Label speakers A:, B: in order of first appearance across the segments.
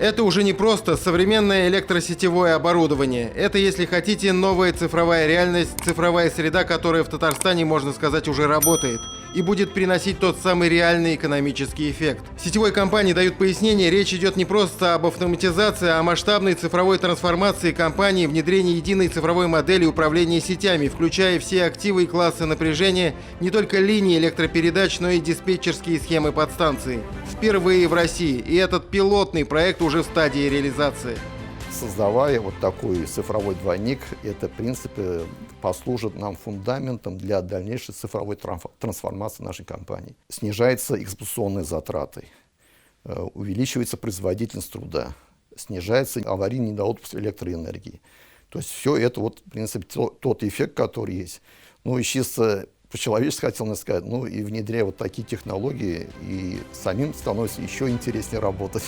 A: Это уже не просто современное электросетевое оборудование. Это, если хотите, новая цифровая реальность, цифровая среда, которая в Татарстане, можно сказать, уже работает и будет приносить тот самый реальный экономический эффект. Сетевой компании дают пояснение, речь идет не просто об автоматизации, а о масштабной цифровой трансформации компании, внедрении единой цифровой модели управления сетями, включая все активы и классы напряжения, не только линии электропередач, но и диспетчерские схемы подстанции. Впервые в России, и этот пилотный проект уже в стадии реализации.
B: Создавая вот такой цифровой двойник, это, в принципе, послужит нам фундаментом для дальнейшей цифровой трансформации нашей компании. Снижаются эксплуатационные затраты, увеличивается производительность труда, снижается аварийный недоотпуск электроэнергии. То есть все это, вот, в принципе, тот эффект, который есть. Ну и чисто по-человечески хотел сказать, ну и внедряя вот такие технологии, и самим становится еще интереснее работать.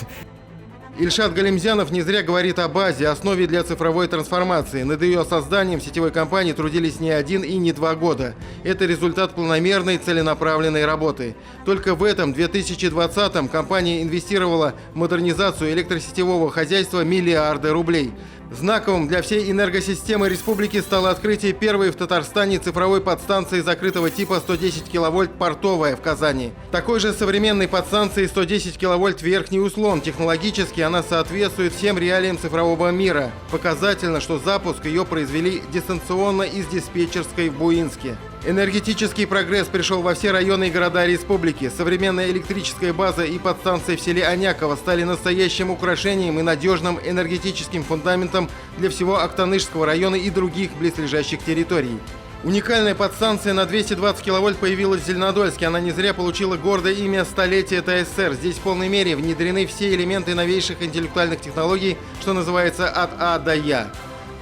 A: Ильшат Галимзянов не зря говорит о базе, основе для цифровой трансформации. Над ее созданием сетевой компании трудились не 1 и не 2 года. Это результат планомерной целенаправленной работы. Только в этом 2020-м компания инвестировала в модернизацию электросетевого хозяйства миллиарды рублей. Знаковым для всей энергосистемы республики стало открытие первой в Татарстане цифровой подстанции закрытого типа 110 кВт «Портовая» в Казани. Такой же современной подстанции 110 кВт «Верхний Услон». Технологически она соответствует всем реалиям цифрового мира. Показательно, что запуск ее произвели дистанционно из диспетчерской в Буинске. Энергетический прогресс пришел во все районы и города республики. Современная электрическая база и подстанция в селе Аняково стали настоящим украшением и надежным энергетическим фундаментом для всего Актанышского района и других близлежащих территорий. Уникальная подстанция на 220 кВт появилась в Зеленодольске. Она не зря получила гордое имя «Столетие ТССР». Здесь в полной мере внедрены все элементы новейших интеллектуальных технологий, что называется от А до Я.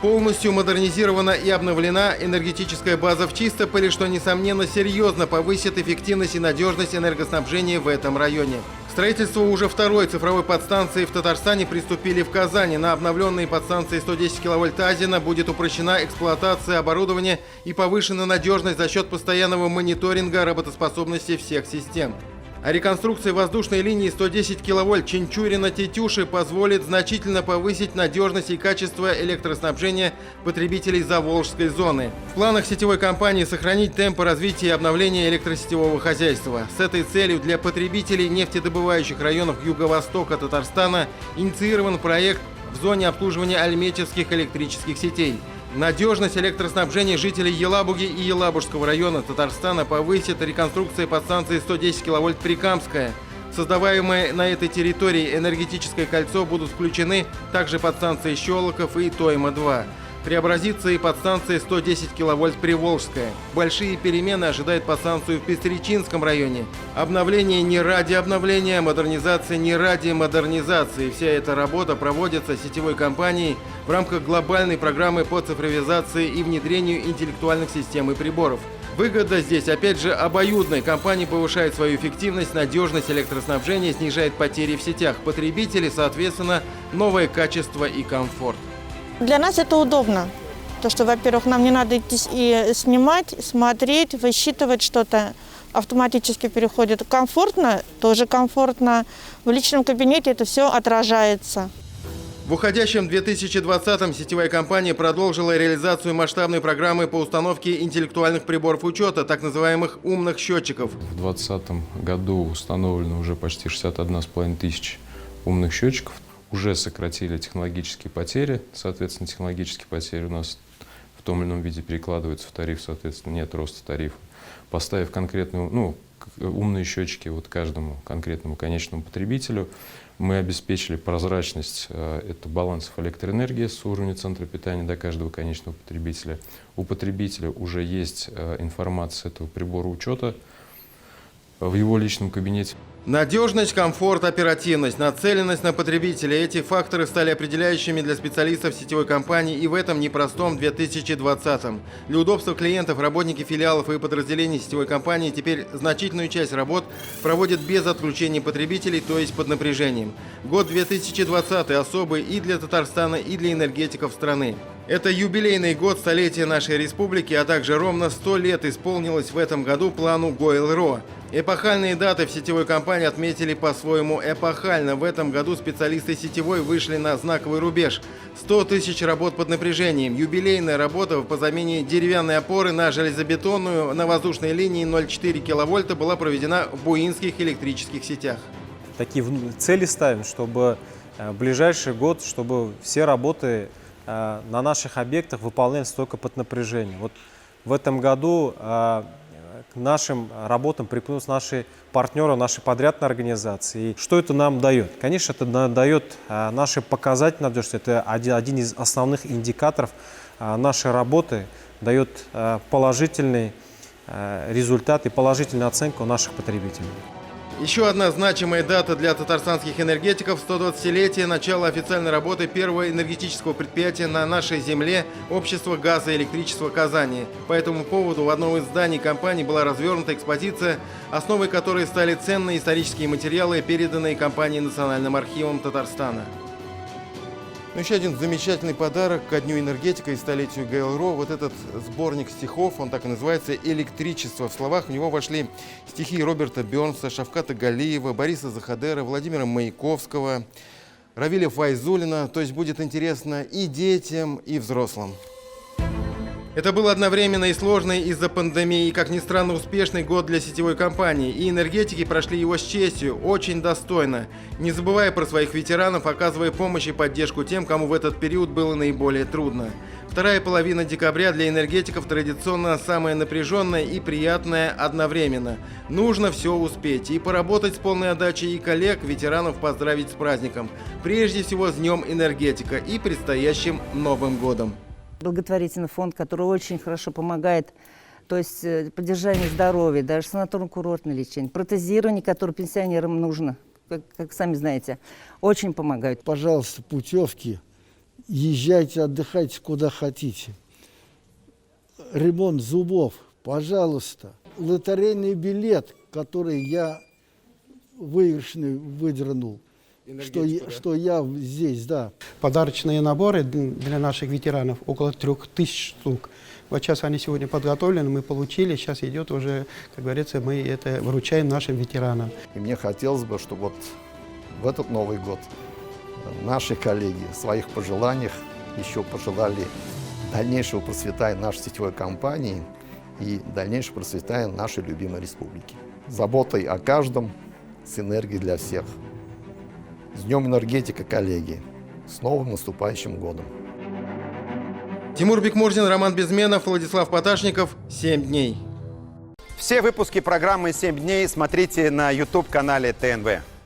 A: Полностью модернизирована и обновлена энергетическая база в Чистополе, что, несомненно, серьезно повысит эффективность и надежность энергоснабжения в этом районе. К строительству уже второй цифровой подстанции в Татарстане приступили в Казани. На обновленной подстанции 110 кВт Азина будет упрощена эксплуатация оборудования и повышена надежность за счет постоянного мониторинга работоспособности всех систем. А реконструкция воздушной линии 110 кВт Чинчурина-Тетюши позволит значительно повысить надежность и качество электроснабжения потребителей Заволжской зоны. В планах сетевой компании сохранить темпы развития и обновления электросетевого хозяйства. С этой целью для потребителей нефтедобывающих районов юго-востока Татарстана инициирован проект в зоне обслуживания альметьевских электрических сетей. Надежность электроснабжения жителей Елабуги и Елабужского района Татарстана повысит реконструкция подстанции 110 кВт Прикамская. В создаваемое на этой территории энергетическое кольцо будут включены также подстанции Щелоков и Тойма-2. Преобразится и подстанция 110 кВт Приволжская. Большие перемены ожидают подстанцию в Пестричинском районе. Обновление не ради обновления, модернизация не ради модернизации. Вся эта работа проводится сетевой компанией в рамках глобальной программы по цифровизации и внедрению интеллектуальных систем и приборов. Выгода здесь, опять же, обоюдная. Компания повышает свою эффективность, надежность электроснабжения, снижает потери в сетях. Потребители, соответственно, новое качество и комфорт.
C: Для нас это удобно. То, что, во-первых, нам не надо идти и снимать, смотреть, высчитывать что-то. Автоматически переходит. Комфортно, тоже комфортно. В личном кабинете это все отражается.
A: В уходящем 2020-м сетевая компания продолжила реализацию масштабной программы по установке интеллектуальных приборов учета, так называемых умных счетчиков.
D: В 2020 году установлено уже почти 61,5 тысяч умных счетчиков. Уже сократили технологические потери, соответственно, технологические потери у нас в том или ином виде перекладываются в тариф, соответственно, нет роста тарифа. Поставив конкретные, умные счетчики вот каждому конкретному конечному потребителю, мы обеспечили прозрачность балансов электроэнергии с уровня центра питания до каждого конечного потребителя. У потребителя уже есть информация этого прибора учета в его личном кабинете.
A: Надежность, комфорт, оперативность, нацеленность на потребителя – эти факторы стали определяющими для специалистов сетевой компании и в этом непростом 2020-м. Для удобства клиентов работники филиалов и подразделений сетевой компании теперь значительную часть работ проводят без отключения потребителей, то есть под напряжением. Год 2020 особый и для Татарстана, и для энергетиков страны. Это юбилейный год столетия нашей республики, а также ровно 100 лет исполнилось в этом году плану Гойл-Ро. Эпохальные даты в сетевой компании компании отметили по-своему эпохально. В этом году специалисты сетевой вышли на знаковый рубеж. 100 тысяч работ под напряжением. Юбилейная работа по замене деревянной опоры на железобетонную на воздушной линии 0,4 киловольта была проведена в буинских электрических сетях.
E: Такие цели ставим, чтобы в ближайший год, чтобы все работы на наших объектах выполнялись только под напряжением. Вот в этом году к нашим работам прикнулись наши партнеры, наши подрядные организации. И что это нам дает? Конечно, это дает наши показатели надежности. Это один из основных индикаторов нашей работы, дает положительный результат и положительную оценку наших потребителей.
A: Еще одна значимая дата для татарстанских энергетиков – 120-летие начала официальной работы первого энергетического предприятия на нашей земле – Общество газа и электричества Казани. По этому поводу в одном из зданий компании была развернута экспозиция, основой которой стали ценные исторические материалы, переданные компанией Национальным архивом Татарстана. Еще один замечательный подарок ко Дню энергетика и столетию ГЛРО. Вот этот сборник стихов, он так и называется «Электричество». В словах в него вошли стихи Роберта Бернса, Шавката Галиева, Бориса Захадера, Владимира Маяковского, Равиля Файзуллина. То есть будет интересно и детям, и взрослым. Это был одновременно и сложный из-за пандемии, и, как ни странно, успешный год для сетевой компании. И энергетики прошли его с честью, очень достойно, не забывая про своих ветеранов, оказывая помощь и поддержку тем, кому в этот период было наиболее трудно. Вторая половина декабря для энергетиков традиционно самая напряженная и приятная одновременно. Нужно все успеть и поработать с полной отдачей, и коллег, ветеранов поздравить с праздником. Прежде всего с Днем энергетика и предстоящим Новым годом.
F: Благотворительный фонд, который очень хорошо помогает, то есть поддержание здоровья, даже санаторно-курортное лечение, протезирование, которое пенсионерам нужно, как сами знаете, очень помогают.
G: Пожалуйста, путевки, езжайте, отдыхайте куда хотите. Ремонт зубов, пожалуйста. Лотерейный билет, который я выигрышный выдернул. Что я здесь, да.
H: Подарочные наборы для наших ветеранов около 3000 штук. Вот сейчас они сегодня подготовлены, мы получили, сейчас идет уже, как говорится, мы это вручаем нашим ветеранам.
B: И мне хотелось бы, чтобы вот в этот Новый год наши коллеги в своих пожеланиях еще пожелали дальнейшего процветания нашей сетевой компании и дальнейшего процветания нашей любимой республики. Заботой о каждом, с энергией для всех. С Днем энергетика, коллеги! С новым наступающим годом!
A: Тимур Бекмурзин, Роман Безменов, Владислав Поташников. 7 дней.
I: Все выпуски программы «7 дней» смотрите на YouTube-канале ТНВ.